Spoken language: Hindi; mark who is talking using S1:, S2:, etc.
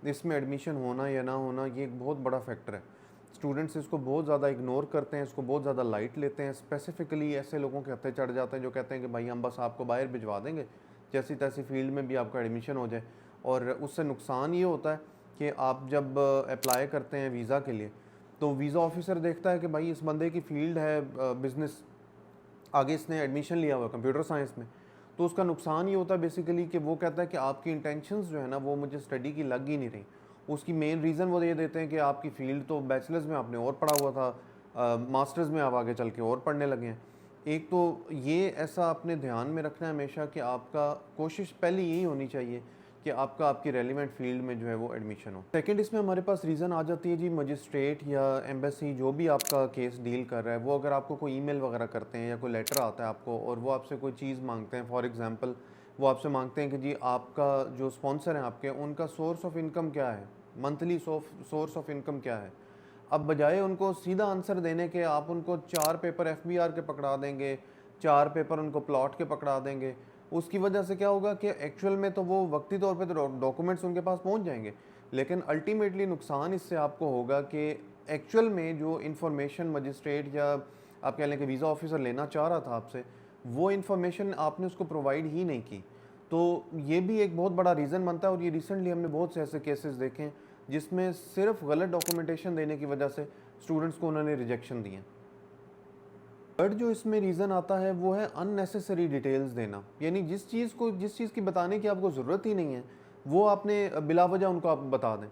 S1: इसमें एडमिशन होना या ना होना ये एक बहुत बड़ा फैक्टर है। स्टूडेंट्स इसको बहुत ज़्यादा इग्नोर करते हैं, इसको बहुत ज़्यादा लाइट लेते हैं। स्पेसिफिकली ऐसे लोगों के हत्थे चढ़ जाते हैं जो कहते हैं कि भाई हम बस आपको बाहर भिजवा देंगे, जैसी तैसी फील्ड में भी आपका एडमिशन हो जाए। और उससे नुकसान ये होता है कि आप जब अप्लाई करते हैं वीज़ा के लिए, तो वीज़ा ऑफिसर देखता है कि भाई इस बंदे की फील्ड है बिज़नेस, आगे इसने एडमिशन लिया हुआ है कंप्यूटर साइंस में। तो उसका नुकसान ये होता है बेसिकली कि वो कहता है कि आपकी इंटेंशंस जो है ना वो मुझे स्टडी की लग ही नहीं रही। उसकी मेन रीज़न वो ये देते हैं कि आपकी फ़ील्ड तो बैचलर्स में आपने और पढ़ा हुआ था, मास्टर्स में आप आगे चल के और पढ़ने लगे हैं। एक तो ये ऐसा आपने ध्यान में रखना है हमेशा कि आपका कोशिश पहले यही होनी चाहिए कि आपका आपकी रेलिवेंट फील्ड में जो है वो एडमिशन हो। सेकंड, इसमें हमारे पास रीज़न आ जाती है जी, मजिस्ट्रेट या एम्बेसी जो भी आपका केस डील कर रहा है, वो अगर आपको कोई ईमेल वगैरह करते हैं या कोई लेटर आता है आपको और वो आपसे कोई चीज़ मांगते हैं, फॉर एग्जांपल वो आपसे मांगते हैं कि जी आपका जो स्पॉन्सर हैं आपके, उनका सोर्स ऑफ इनकम क्या है, मंथली सोर्स ऑफ इनकम क्या है। अब बजाय उनको सीधा आंसर देने के आप उनको 4 पेपर एफबीआर के पकड़ा देंगे, 4 पेपर उनको प्लॉट के पकड़ा देंगे। उसकी वजह से क्या होगा कि एक्चुअल में तो वो वक्ती तौर पे तो डॉक्यूमेंट्स उनके पास पहुंच जाएंगे, लेकिन अल्टीमेटली नुकसान इससे आपको होगा कि एक्चुअल में जो इन्फॉर्मेशन मजिस्ट्रेट या आप कह लें कि वीज़ा ऑफिसर लेना चाह रहा था आपसे, वो इन्फॉर्मेशन आपने उसको प्रोवाइड ही नहीं की। तो ये भी एक बहुत बड़ा रीज़न बनता है। और ये रिसेंटली हमने बहुत से ऐसे केसेस देखे हैं जिसमें सिर्फ गलत डॉक्यूमेंटेशन देने की वजह से स्टूडेंट्स को उन्होंने रिजेक्शन दिए। थर्ड जो इसमें रीज़न आता है वो है अननेसेसरी डिटेल्स देना, यानी जिस चीज़ की बताने की आपको ज़रूरत ही नहीं है वो आपने बिला वजह उनको आप बता दें।